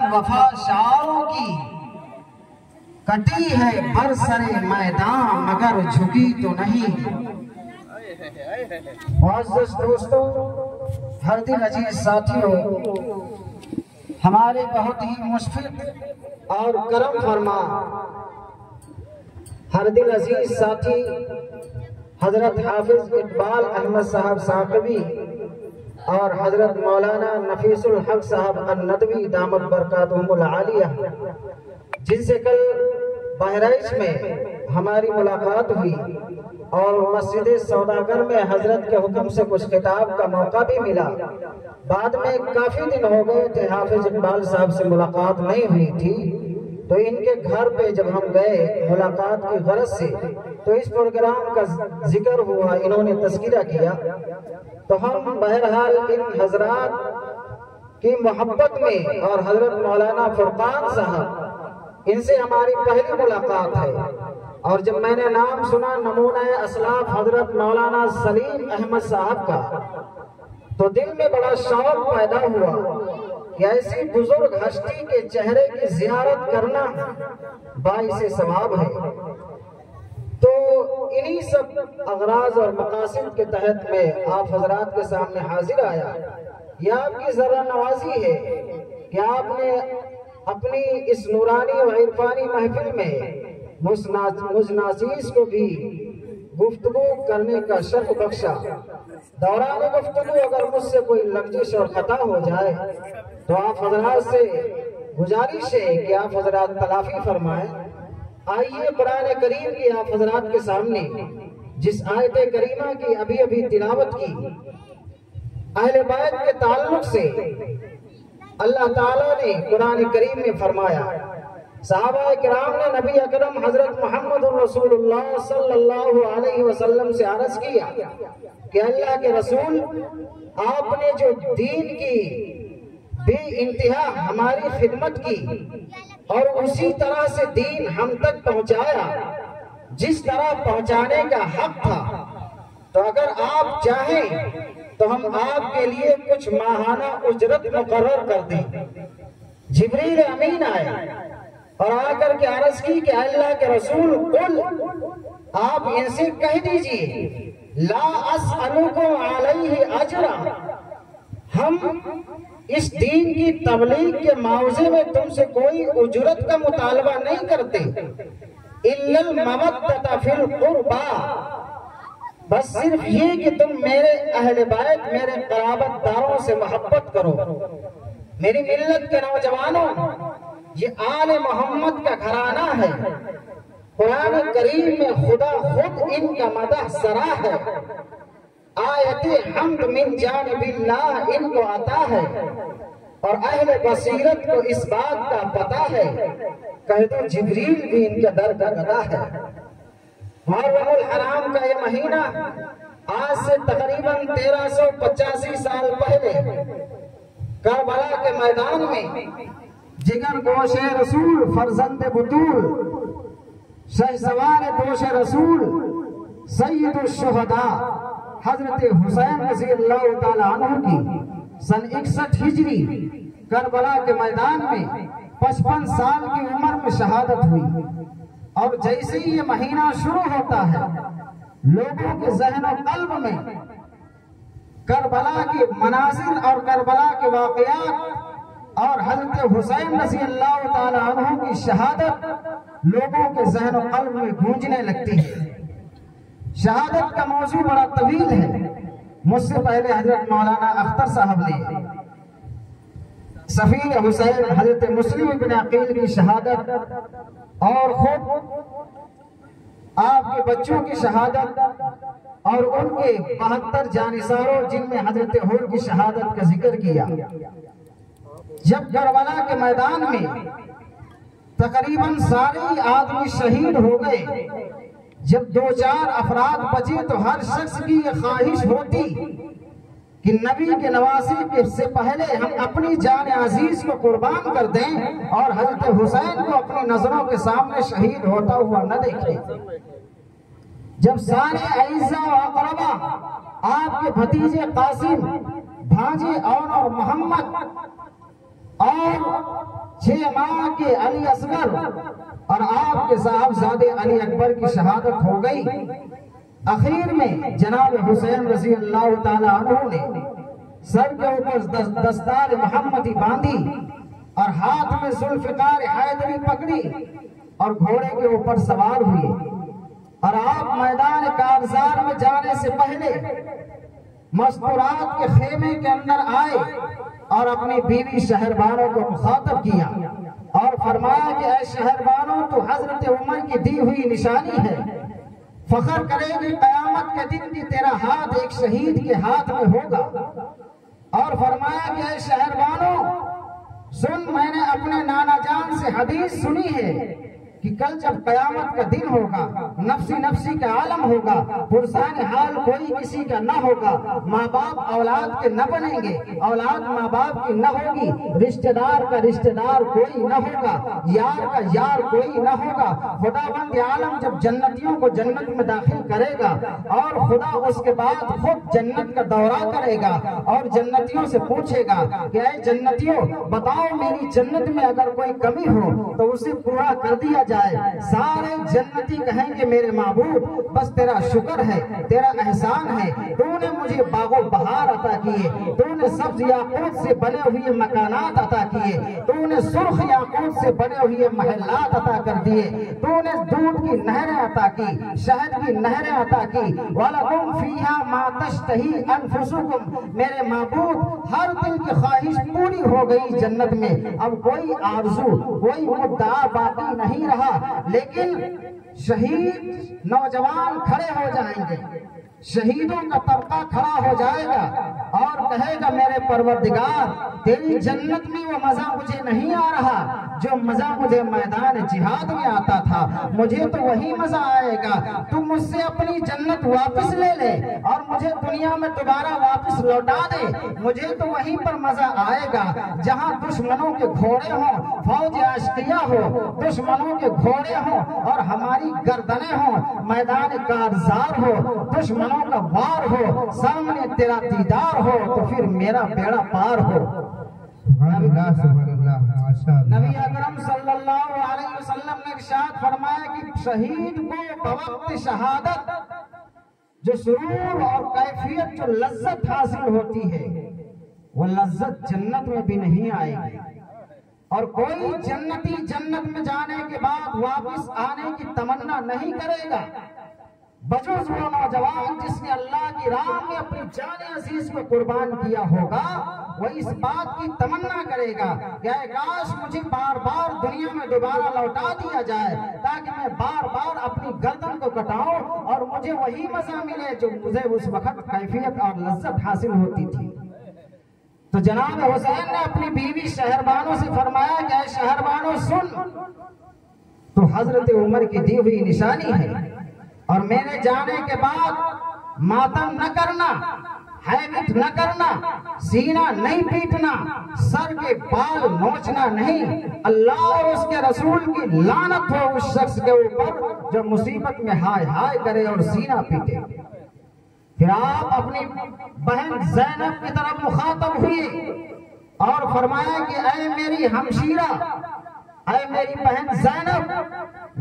وفا شعاروں کی، کٹی ہے برسر میدان مگر جھکی تو نہیں۔ معزز دوستوں، ہر دل عزیز ساتھیوں، ہمارے بہت ہی مشفق اور کرم فرما ہر دل عزیز ساتھی حضرت حافظ اقبال احمد صاحب ثاقبی اور حضرت مولانا نفیس الحق صاحب الندوی دامت برکاتہم العالیہ، جن سے کل بہرائچ میں ہماری ملاقات ہوئی اور مسجد سوداگر میں حضرت کے حکم سے کچھ خطاب کا موقع بھی ملا۔ بعد میں کافی دن ہو گئے تھے حافظ اقبال صاحب سے ملاقات نہیں ہوئی تھی، تو ان کے گھر پہ جب ہم گئے ملاقات کی غرض سے تو اس پروگرام کا ذکر ہوا، انہوں نے تذکرہ کیا، تو ہم بہرحال ان حضرات کی محبت میں، اور حضرت مولانا فرقان صاحب ان سے ہماری پہلی ملاقات ہے، اور جب میں نے نام سنا نمونہ اسلاف حضرت مولانا سلیم احمد صاحب کا تو دل میں بڑا شوق پیدا ہوا کہ ایسی بزرگ ہستی کے چہرے کی زیارت کرنا باعث ثواب ہے۔ تو انہی سب اغراض اور مقاصد کے تحت میں آپ حضرات کے سامنے حاضر آیا۔ یہ آپ کی ذرا نوازی ہے کہ آپ نے اپنی اس نورانی و عرفانی محفل میں مجھ ناچیز کو بھی گفتگو کرنے کا شرف بخشا۔ دوران گفتگو اگر مجھ سے کوئی لغزش اور خطا ہو جائے تو آپ حضرات سے گزارش ہے کہ آپ حضرات تلافی فرمائیں۔ آئیے قرآن کریم کی آپ حضرات کے سامنے جس آیت کریمہ کی ابھی ابھی تلاوت کی، اہل بیت کے تعلق سے اللہ تعالیٰ نے قرآن کریم میں فرمایا، صحابہ کرام نے نبی اکرم حضرت محمد رسول اللہ صلی اللہ علیہ وسلم سے عرض کیا کہ اللہ کے رسول، آپ نے جو دین کی بے انتہا ہماری خدمت کی اور اسی طرح سے دین ہم تک پہنچایا جس طرح پہنچانے کا حق تھا، تو اگر آپ چاہیں تو ہم آپ کے لیے کچھ ماہانہ اجرت مقرر کر دیں۔ جبریل امین آئے اور آ کر کے عرض کی کہ اللہ کے رسول، قل، آپ ان سے کہہ دیجئے، لا اسألکم علیہ اجرا، ہم اس دین کی تبلیغ کے معاوضے میں تم سے کوئی اجرت کا مطالبہ نہیں کرتے، الا المودۃ فی القربى، بس صرف یہ کہ تم میرے اہل بیت، میرے قرابت داروں سے محبت کرو۔ میری ملت کے نوجوانوں، یہ آل محمد کا گھرانہ ہے، قرآن کریم میں خدا خود ان کا مدح سرا ہے، آیت حمد من جانب اللہ ان کو عطا ہے، اور اہل بصیرت کو اس بات کا پتہ ہے، کہہ دو جبریل بھی ان کے در کا گدا ہے۔ محرم الحرام کا یہ مہینہ آج سے تقریباً 1385 سال پہلے کربلا کے میدان میں جگر گوش رسول، فرزند بطول، شہسوار دوش رسول، سید الشہداء حضرت حسین رضی اللہ تعالیٰ عنہ کی سن 61 ہجری کربلا کے میدان میں 55 سال کی عمر میں شہادت ہوئی، اور جیسے ہی یہ مہینہ شروع ہوتا ہے لوگوں کے ذہن و قلب میں کربلا کے مناظر اور کربلا کے واقعات اور حضرت حسین رضی اللہ تعالیٰ عنہ کی شہادت لوگوں کے ذہن و قلب میں گونجنے لگتی ہے۔ شہادت کا موضوع بڑا طویل ہے، مجھ سے پہلے حضرت مولانا اختر صاحب نے سفیر حسین حضرت مسلم بن عقیل کی شہادت اور خود آپ کے بچوں کی شہادت اور ان کے 72 جانثاروں جن میں حضرت حور کی شہادت کا ذکر کیا۔ جب کربلا کے میدان میں تقریباً سارے آدمی شہید ہو گئے، جب 2-4 افراد بچے تو ہر شخص کی یہ خواہش ہوتی کہ نبی کے نواسے کے سے پہلے ہم اپنی جان عزیز کو قربان کر دیں اور حضرت حسین کو اپنی نظروں کے سامنے شہید ہوتا ہوا نہ دیکھیں۔ جب سارے اعزاء و اقربا، آپ کے بھتیجے قاسم، بھانجے اور محمد اور 6 ماہ کے علی اصغر اور آپ کے صاحبزادے علی اکبر کی شہادت ہو گئی۔ اخیر میں جناب حسین رضی اللہ تعالی عنہ نے سر کے اوپر دستار محمدی باندھی اور ہاتھ میں ذوالفقار حیدری پکڑی اور گھوڑے کے اوپر سوار ہوئی، اور آپ میدان کارزار میں جانے سے پہلے مستورات کے خیمے کے اندر آئے اور اپنی بیوی شہربانوں کو مخاطب کیا اور فرمایا کہ اے شہربانوں، تو حضرت عمر کی دی ہوئی نشانی ہے، فخر کرے گی قیامت کے دن کی تیرا ہاتھ ایک شہید کے ہاتھ میں ہوگا۔ اور فرمایا کہ اے شہربانوں سن، میں نے اپنے نانا جان سے حدیث سنی ہے کہ کل جب قیامت کا دن ہوگا، نفسی نفسی کا عالم ہوگا، پرسان حال کوئی کسی کا نہ ہوگا، ماں باپ اولاد کے نہ بنیں گے، اولاد ماں باپ کی نہ ہوگی، رشتہ دار کا رشتہ دار کوئی نہ ہوگا، یار کا یار کوئی نہ ہوگا۔ خداوند عالم جب جنتیوں کو جنت میں داخل کرے گا اور خدا اس کے بعد خود جنت کا دورہ کرے گا اور جنتیوں سے پوچھے گا کہ اے جنتیوں بتاؤ میری جنت میں اگر کوئی کمی ہو تو اسے پورا کر دیا جائے۔ سارے جنتی کہیں کہ میرے معبود بس تیرا شکر ہے، تیرا احسان ہے، تو نے مجھے باغ و بہار عطا کیے، تو نے سبز یاقوت سے بنے ہوئے مکانات عطا کیے، تو نے سرخ یاقوت سے بنے ہوئے محلات عطا کر دیے، تو نے دودھ کی نہریں عطا کی، شہد کی نہریں عطا کی، وَلَكُمْ فِيهَا مَا تَشْتَهِي أَنفُسُكُمْ۔ میرے معبود ہر دل کی خواہش پوری ہو گئی جنت میں، اب کوئی آرزو کوئی مدعا باقی نہیں رہا۔ لیکن شہید نوجوان کھڑے ہو جائیں گے، شہیدوں کا طبقہ کھڑا ہو جائے گا اور کہے گا میرے پروردگار تیری جنت میں وہ مزہ مجھے نہیں آ رہا جو مزہ مجھے میدان جہاد میں آتا تھا، مجھے تو وہی مزہ آئے گا، تو مجھ سے اپنی جنت واپس لے لے اور مجھے دنیا میں دوبارہ واپس لوٹا دے، مجھے تو وہیں پر مزہ آئے گا جہاں دشمنوں کے گھوڑے ہوں، فوج اشقیہ ہو، دشمنوں کے گھوڑے ہوں اور ہماری گردنیں ہوں، میدان کارزار ہو، دشمنوں کا وار ہو، سامنے تیرا دیدار ہو، تو پھر میرا بیڑا پار ہو۔ سبحان اللہ سبحان اللہ ماشاءاللہ۔ نبی اکرم صلی اللہ علیہ وسلم نے ارشاد فرمایا کہ شہید کو بوقت شہادت جو سرور اور کیفیت جو لذت حاصل ہوتی ہے وہ لذت جنت میں بھی نہیں آئے گی، اور کوئی جنتی جنت میں جانے کے بعد واپس آنے کی تمنا نہیں کرے گا بجز وہ نوجوان جس نے اللہ کی راہ میں اپنی جان عزیز کو قربان کیا ہوگا، وہ اس بات کی تمنا کرے گا کہ اے کاش مجھے بار بار دنیا میں دوبارہ لوٹا دیا جائے تاکہ میں بار بار اپنی گردن کو کٹاؤں اور مجھے وہی مزہ ملے جو مجھے اس وقت کیفیت اور لذت حاصل ہوتی تھی۔ تو جناب حسین نے اپنی بیوی شہربانوں سے فرمایا کہ اے شہربانوں سن، تو حضرت عمر کی دی ہوئی نشانی ہے، اور میرے جانے کے بعد ماتم نہ کرنا، حیبت نہ کرنا، سینہ نہیں پیٹنا، سر کے بال نوچنا نہیں، اللہ اور اس کے رسول کی لعنت ہو اس شخص کے اوپر جو مصیبت میں ہائے ہائے کرے اور سینہ پیٹے۔ پھر آپ اپنی بہن زینب کی طرف مخاطب ہوئے اور فرمایا کہ اے میری ہمشیرہ، اے میری بہن زینب،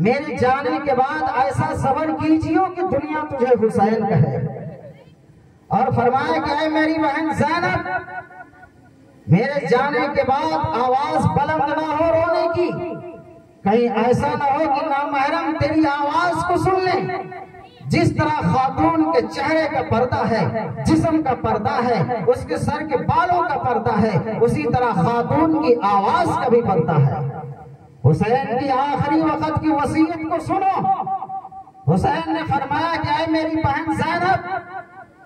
میرے جانے کے بعد ایسا صبر کیجیو کہ دنیا تجھے حسین کہے، اور فرمایا کہ اے میری بہن زینب، میرے جانے کے بعد آواز بلند نہ ہو رونے کی، کہیں ایسا نہ ہو کہ نامحرم تیری آواز کو سن لیں۔ جس طرح خاتون کے چہرے کا پردہ ہے، جسم کا پردہ ہے، اس کے سر کے بالوں کا پردہ ہے، اسی طرح خاتون کی آواز کا بھی پردہ ہے۔ حسین کی آخری وقت کی وصیت کو سنو۔ حسین نے فرمایا کہ اے میری بہن زینب،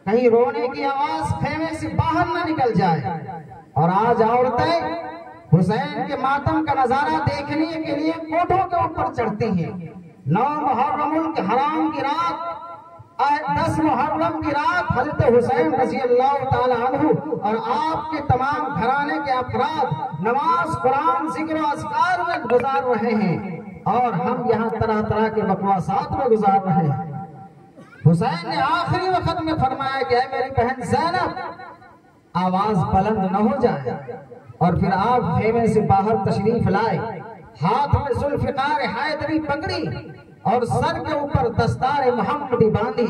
کہیں رونے کی آواز خیمے سے باہر نہ نکل جائے۔ اور آج عورتیں حسین کے ماتم کا نظارہ دیکھنے کے لیے کوٹھوں کے اوپر چڑھتی ہیں۔ 9 محرم الحرام کی رات، 10 محرم کی رات حضرت حسین رضی اللہ تعالی عنہ اور آپ کے تمام گھرانے کے افراد نماز، قرآن، ذکر و اذکار میں گزار رہے ہیں، اور ہم یہاں طرح طرح کے بکواسات میں گزار رہے ہیں۔ حسین نے آخری وقت میں فرمایا کہ اے میری بہن زینب، آواز بلند نہ ہو جائے، اور پھر آپ خیمے سے باہر تشریف لائے، ہاتھ میں ذوالفقار حیدری پکڑی اور سر کے اوپر دستار محمدی باندھی،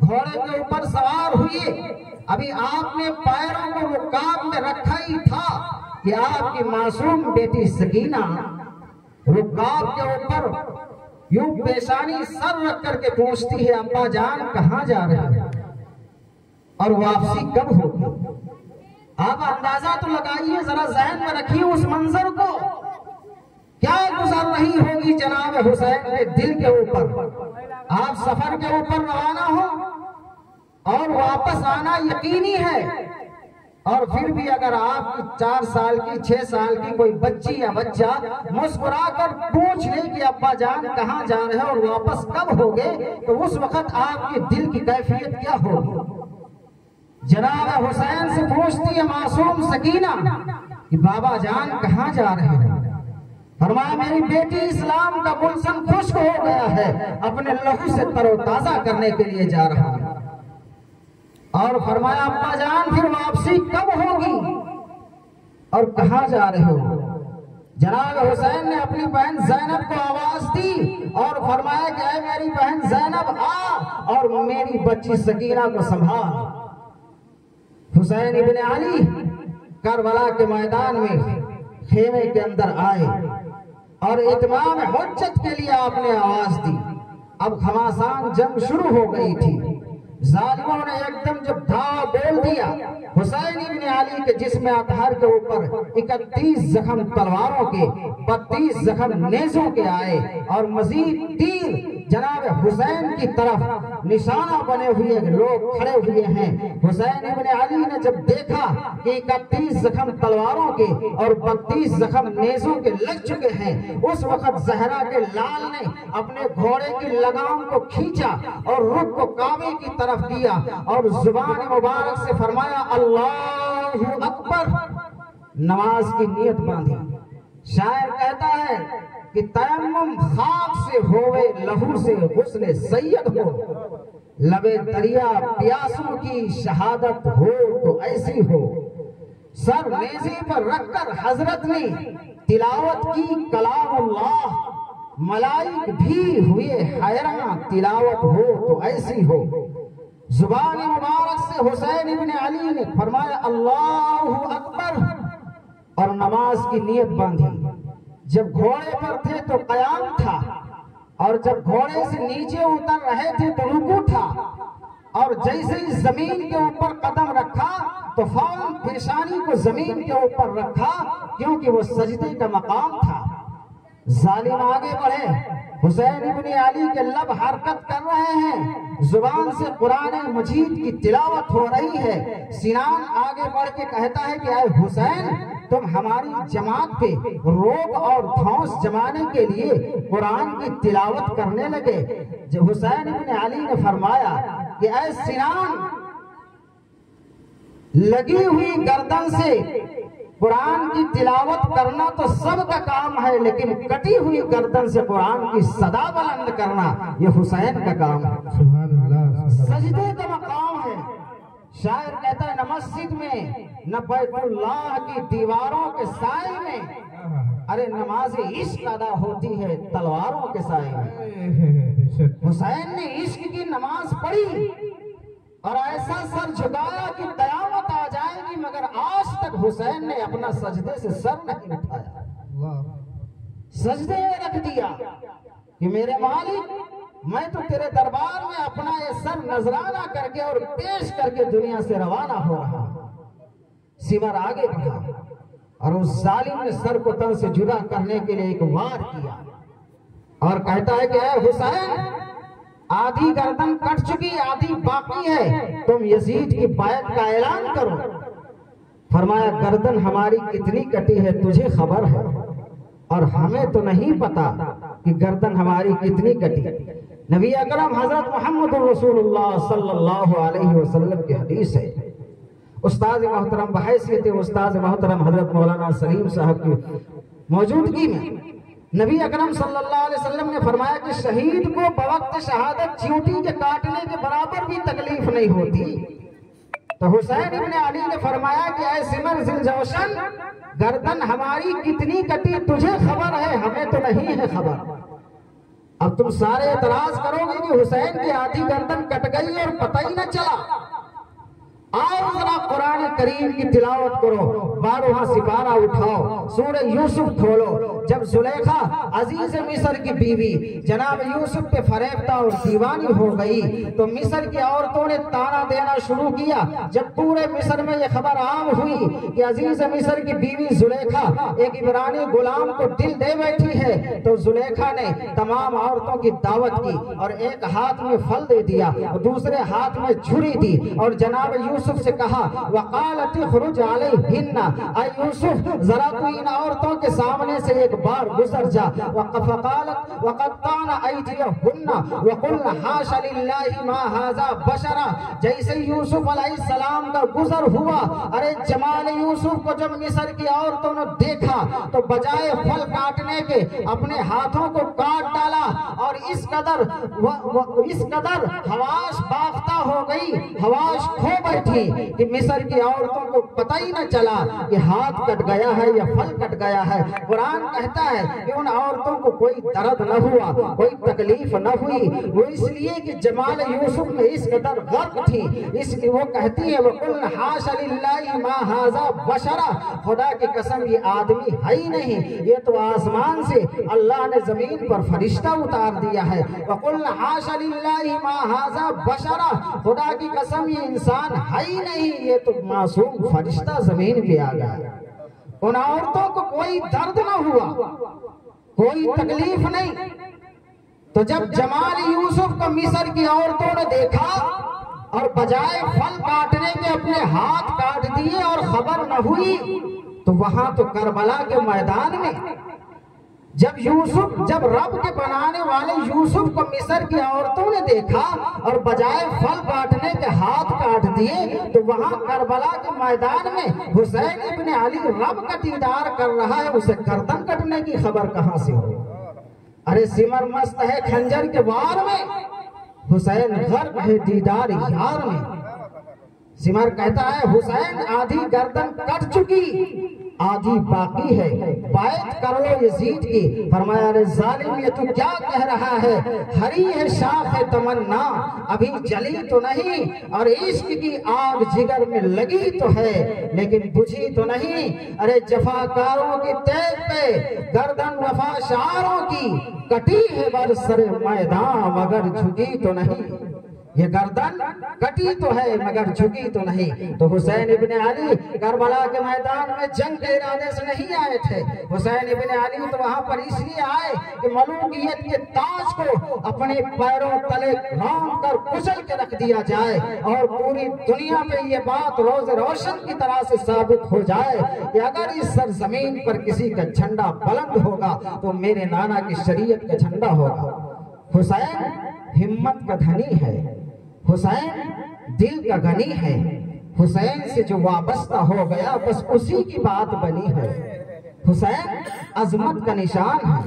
گھوڑے کے اوپر سوار ہوئے۔ ابھی آپ نے پیروں کو رکاب میں رکھا ہی تھا کہ آپ کی معصوم بیٹی سکینہ رکاب کے اوپر یوں پیشانی سر رکھ کر کے پوچھتی ہے، ابا جان کہاں جا رہے ہیں اور واپسی کب ہوگی؟ آپ اندازہ تو لگائیے، ذرا ذہن میں رکھیے اس منظر کو، کیا گزر رہی ہوگی جناب حسین کے دل کے اوپر۔ آپ سفر کے اوپر روانہ ہو اور واپس آنا یقینی ہے، اور پھر بھی اگر آپ کی 4 سال کی 6 سال کی کوئی بچی یا بچہ مسکرا کر پوچھ لے کہ ابا جان کہاں جا رہے ہیں اور واپس کب ہوگے، تو اس وقت آپ کی دل کی کیفیت کیا ہوگی؟ جناب حسین سے پوچھتی ہے معصوم سکینہ کہ بابا جان کہاں جا رہے ہیں؟ فرمایا میری بیٹی اسلام کا گلشن خشک ہو گیا ہے، اپنے لہو سے تر و تازہ کرنے کے لیے جا رہا ہے۔ اور فرمایا ابا جان پھر واپسی کب ہوگی اور کہاں جا رہے ہو؟ جناب حسین نے اپنی بہن زینب کو آواز دی اور فرمایا کہ اے میری بہن زینب آ اور میری بچی سکینہ کو سنبھال۔ حسین ابن علی کربلا کے میدان میں خیمے کے اندر آئے اور اتمام حجت کے لیے آپ نے آواز دی۔ اب گھماسان جنگ شروع ہو گئی تھی، ظالموں نے ایک دم جب دھاوا بول دیا، حسین ابن علی کے جسم اطہر کے اوپر 31 زخم تلواروں کے، 32 زخم نیزوں کے آئے اور مزید تیر جناب حسین کی طرف نشانہ بنے ہوئے لوگ کھڑے ہوئے ہیں۔ حسین ابن علی نے جب دیکھا کہ 31 زخم تلواروں کے اور 32 زخم نیزوں کے لگ چکے ہیں، اس وقت زہرا کے لال نے اپنے گھوڑے کی لگام کو کھینچا اور رخ کو کعبے کی طرف کیا اور زبان مبارک سے فرمایا اللہ اکبر، نماز کی نیت باندھی۔ شاعر کہتا ہے کہ تیمم خاک سے ہوئے لہو سے غسل سید ہو، لبے دریا پیاسوں کی شہادت ہو تو ایسی ہو۔ سر نیزے پر رکھ کر حضرت نے تلاوت کی کلام اللہ، ملائک بھی ہوئے حیران، تلاوت ہو تو ایسی ہو۔ زبان مبارک سے حسین ابن علی نے فرمایا اللہ اکبر اور نماز کی نیت باندھی۔ جب گھوڑے پر تھے تو قیام تھا، اور جب گھوڑے سے نیچے اتر رہے تھے تو رکوع تھا، اور جیسے ہی زمین کے اوپر قدم رکھا تو فوراً پیشانی کو زمین کے اوپر رکھا، کیونکہ وہ سجدے کا مقام تھا۔ ظالم آگے بڑھے، حسین ابن علی کے لب حرکت کر رہے ہیں، زبان سے قرآن مجید کی تلاوت ہو رہی ہے۔ سنان آگے بڑھ کے کہتا ہے کہ اے حسین، تم ہماری جماعت پہ روب اور دھونس جمانے کے لیے قرآن کی تلاوت کرنے لگے۔ جو حسین ابن علی نے فرمایا کہ اے سنان، لگی ہوئی گردن سے قرآن کی تلاوت کرنا تو سب کا کام ہے، لیکن کٹی ہوئی گردن سے قرآن کی صدا بلند کرنا یہ حسین کا کام ہے، سجدے کا مقام ہے۔ شاعر کہتا ہے نہ مسجد میں نہ بیت اللہ کی دیواروں کے سائے میں، ارے نماز عشق ادا ہوتی ہے تلواروں کے سائے میں۔ حسین نے عشق کی نماز پڑھی اور ایسا سر جھکایا کہ قیامت آ جائے گی، مگر آج تک حسین نے اپنا سجدے سے سر نہیں اٹھایا، سجدے میں رکھ دیا کہ میرے مالک، میں تو تیرے دربار میں اپنا یہ سر نذرانہ کر کے اور پیش کر کے دنیا سے روانہ ہو رہا۔ سمر آگے بڑھا اور اس ظالم نے سر کو تن سے جدا کرنے کے لیے ایک وار کیا اور کہتا ہے کہ اے حسین، آدھی گردن کٹ چکی، آدھی باقی ہے، تم یزید کی بیعت کا اعلان کرو۔ فرمایا گردن ہماری کتنی کٹی ہے تجھے خبر ہے، اور ہمیں تو نہیں پتا کہ گردن ہماری کتنی کٹی۔ نبی اکرم حضرت محمد رسول اللہ صلی اللہ علیہ وسلم کی حدیث ہے، استاد محترم بحیثیت استاد محترم حضرت مولانا سلیم صاحب کی موجودگی میں نبی اکرم صلی اللہ علیہ وسلم نے فرمایا کہ شہید کو بوقت شہادت چیونٹی کے کاٹنے کے برابر بھی تکلیف نہیں ہوتی، تو حسین ابن علی نے فرمایا کہ اے سمر ذوالجوشن، گردن ہماری کتنی کٹی تجھے خبر ہے، ہمیں تو نہیں ہے خبر۔ اب تم سارے اعتراض کرو گے کہ حسین کی آدھی گردن کٹ گئی اور پتہ ہی نہ چلا۔ آؤ ذرا قرآن کریم کی تلاوت کرو، 12واں سپارہ اٹھاؤ، سورہ یوسف کھولو۔ جب زلیخا عزیز مصر کی بیوی جناب یوسف پہ فریفتہ اور دیوانی ہو گئی تو مصر کی عورتوں نے تانا دینا شروع کیا۔ جب پورے مصر میں یہ خبر عام ہوئی کہ عزیز مصر کی بیوی زلیخا ایک عبرانی غلام کو دل دے بیٹھی ہے، تو زلیخا نے تمام عورتوں کی دعوت کی اور ایک ہاتھ میں پھل دے دیا اور دوسرے ہاتھ میں چھری دی اور جناب یوسف سے کہا وقالت اخرج علیہن، اے یوسف ذرا تو ان عورتوں کے سامنے سے ایک بار گزر جا۔ فقالت وقطعن ایدیہن وقلن حاش للہ ما ھذا بشرا۔ جیسے یوسف علیہ السلام کا گزر ہوا، ارے جمال یوسف کو جب مصر کی عورتوں نے دیکھا تو بجائے پھل کاٹنے کے اپنے ہاتھوں کو کاٹ ڈالا اور اس قدر حواس باختہ ہو گئی، حواس کھو بیٹھی کہ مصر کی عورتوں کو پتہ ہی نہ چلا کہ ہاتھ کٹ گیا ہے یا پھل کٹ گیا ہے۔ قرآن کہتا ہے کہ ان عورتوں کو کوئی درد نہ ہوا، کوئی تکلیف نہ ہوئی، وہ اس لیے کہ جمال یوسف میں اس قدر غرق تھی۔ اس لیے وہ کہتی ہے وَقُلْنَ حَاشَ لِلَّهِ مَا هَذَا بَشَرًا، خدا کی قسم یہ آدمی ہے ہی نہیں، یہ تو آسمان سے اللہ نے زمین پر فرشتہ اتار دیا ہے۔ وَقُلْنَ حَاشَ لِلَّهِ مَا هَذَا بَشَرًا، خدا کی قسم یہ انسان ہے ہی نہیں، یہ تو معصوم فرشتہ زمین پہ آ گیا۔ ان عورتوں کو کوئی درد نہ ہوا، کوئی تکلیف نہیں۔ تو جب جمال یوسف کو مصر کی عورتوں نے دیکھا اور بجائے پھل کاٹنے کے اپنے ہاتھ کاٹ دیے اور خبر نہ ہوئی، تو وہاں تو کربلا کے میدان میں جب رب کے بنانے والے یوسف کو مصر کی عورتوں نے دیکھا اور بجائے پھل کاٹنے کے ہاتھ کاٹ دیے، تو وہاں کربلا کے میدان میں حسین ابن علی رب کا دیدار کر رہا ہے، اسے گردن کٹنے کی خبر کہاں سے ہو؟ ارے سمر مست ہے خنجر کے وار میں، حسین غرق ہے دیدار یار میں۔ سمر کہتا ہے حسین آدھی گردن کٹ چکی، آدھی باقی ہے، بیعت کر لو یزید کی۔ فرمایا ارے ظالم یہ تو کیا کہہ رہا ہے، ہری ہے شاخ تمنا ابھی جلی تو نہیں، اور عشق کی آگ جگر میں لگی تو ہے لیکن بجھی تو نہیں۔ ارے جفاکاروں کی تیغ پہ گردن وفا شعاروں کی کٹی ہے برسر میدان مگر جھکی تو نہیں۔ یہ گردن کٹی تو ہے مگر جھکی تو نہیں۔ تو حسین ابن علی کربلا کے میدان میں جنگ کے ارادے سے نہیں آئے تھے، حسین ابن علی تو وہاں پر اس لیے آئے کہ ملوکیت کے تاج کو اپنے پیروں تلے رام کر کچل کے رکھ دیا جائے اور پوری دنیا میں یہ بات روز روشن کی طرح سے ثابت ہو جائے کہ اگر اس سرزمین پر کسی کا جھنڈا بلند ہوگا تو میرے نانا کی شریعت کا جھنڈا ہوگا۔ حسین ہمت کا دھنی ہے، حسین دل کا غنی ہے، حسین سے جو وابستہ ہو گیا بس اسی کی بات بنی ہے۔ حسین عظمت کا نشان ہے،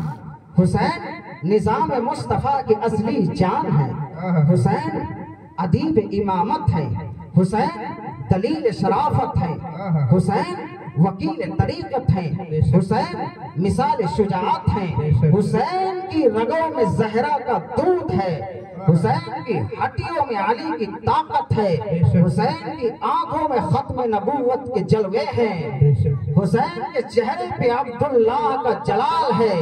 حسین نظام مصطفیٰ کی اصلی جان ہے، حسین ادیب امامت ہے، حسین دلیل شرافت ہے، حسین وکیل طریقت ہیں، حسین مثال شجاعت ہیں، حسین کی رگوں میں زہرا کا دودھ ہے، حسین کی ہڈیوں میں علی کی طاقت ہے، حسین کی آنکھوں میں ختم نبوت کے جلوے ہیں، حسین کے چہرے پہ عبداللہ کا جلال ہے،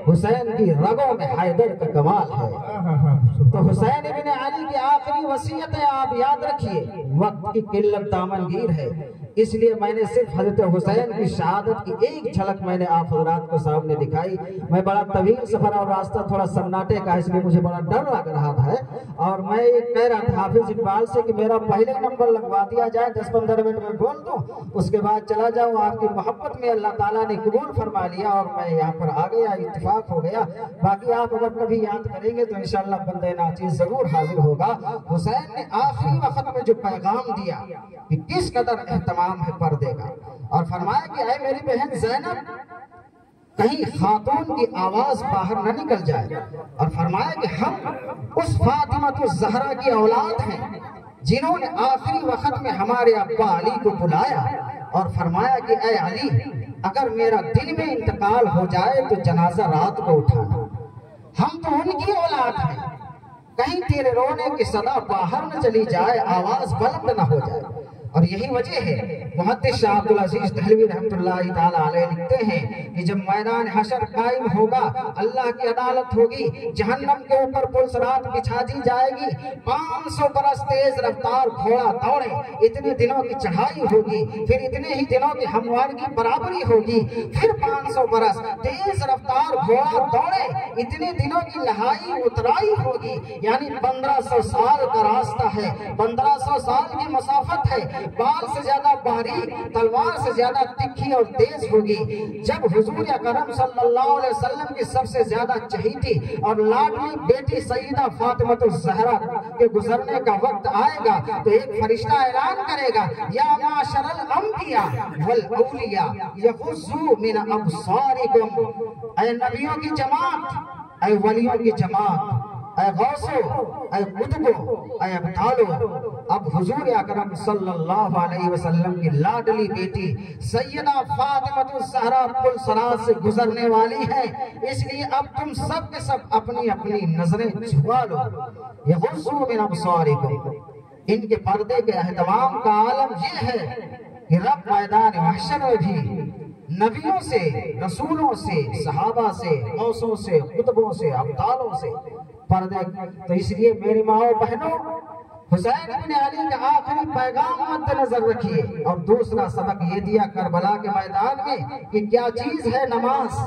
حسین کی رگوں میں حیدر کا کمال ہے۔ تو حسین ابن علی کی آخری وصیتیں آپ یاد رکھیے، وقت کی قلت دامن گیر ہے، اس لیے میں نے صرف حضرت حسین کی شہادت کی ایک جھلک میں نے آپ حضرات کو سامنے دکھائی۔ میں بڑا طویل سفر اور راستہ تھوڑا سناٹے کا، اس لیے مجھے بڑا ڈر لگ رہا تھا اور میں یہ کہہ رہا تھا حافظ اقبال سے کہ میرا پہلے نمبر لگوا دیا جائے، 10-15 منٹ میں بول دوں، اس کے بعد چلا جاؤں۔ آپ کی محبت میں اللہ تعالیٰ نے قبول فرما لیا اور میں یہاں پر آ گیا، اتفاق ہو گیا۔ باقی آپ اگر کبھی یاد کریں گے تو انشاءاللہ بندہ ناچیز ضرور حاضر ہوگا۔ حسین نے آخری وقت میں جو پیغام دیا کہ کس قدر اہتمام ہے پردے کا، اور فرمایا کہ اے میری بہن زینب کہیں خاتون کی آواز باہر نہ نکل جائے، اور فرمایا کہ ہم اس فاطمہ الزہرا کی اولاد ہیں جنہوں نے آخری وقت میں ہمارے ابا علی کو بلایا اور فرمایا کہ اے علی اگر میرا دن میں انتقال ہو جائے تو جنازہ رات کو اٹھانا، ہم تو ان کی اولاد ہیں، کہیں تیرے رونے کی صدا باہر نہ چلی جائے، آواز بلند نہ ہو جائے۔ اور یہی وجہ ہے محدث شاہ عبدالعزیز دہلوی رحمۃ اللہ تعالیٰ علیہ لکھتے ہیں کہ جب میدان حشر قائم ہوگا، اللہ کی عدالت ہوگی، جہنم کے اوپر پلسرات بچھا دی جائے گی، 500 برس تیز رفتار گھوڑا دوڑے، اتنے دنوں کی چڑھائی ہوگی، پھر اتنے ہی دنوں کی ہموار کی برابری ہوگی، پھر 500 برس تیز رفتار گھوڑا دوڑے، اتنے دنوں کی لہائی اترائی ہوگی، یعنی 1500 سال کا راستہ ہے، 1500 سال کی مسافت ہے، بال سے زیادہ باریک، تلوار سے زیادہ تکھی اور تیز ہوگی۔ جب حضور اکرم صلی اللہ علیہ وسلم کی سب سے زیادہ چہیتی اور لاڈلی بیٹی سیدہ فاطمہ الزہرا کے گزرنے کا وقت آئے گا تو ایک فرشتہ اعلان کرے گا، یا معاشر الانبیاء والاولیاء یغضوا من ابصارکم، اے نبیوں کی جماعت، اے ولیوں کی جماعت، اے غوثو، اے قطبو، اے ابطالو، اب حضور اکرم صلی اللہ علیہ وسلم کی لاڈلی بیٹی سیدہ فاطمہ الزہرا پل صراط سے گزرنے والی ہے، اس لیے اب تم سب کے سب اپنی اپنی نظریں جھکا لو۔ یغضوا من ابصارکم، ان کے پردے کے اہتمام کا عالم یہ ہے کہ رب میدان محشر میں بھی نبیوں سے، رسولوں سے، صحابہ سے، غوثوں سے، قطبوں سے، ابطالوں سے پردے، تو اس لیے میری ماں و بہنوں حسین بن علی کا آخری پیغام مد نظر رکھیے۔ اور دوسرا سبق یہ دیا کربلا کے میدان میں کہ کیا چیز ہے نماز۔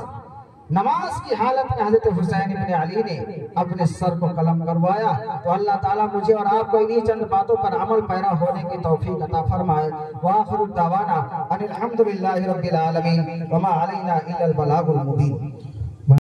نماز کی حالت میں حضرت حسین بن علی نے اپنے سر کو قلم کروایا، تو اللہ تعالیٰ مجھے اور آپ کو انہی چند باتوں پر عمل پیرا ہونے کی توفیق عطا فرمائے۔ وآخر دعوانا ان الحمدللہ رب العالمین وما علینا الا البلاغ المبین۔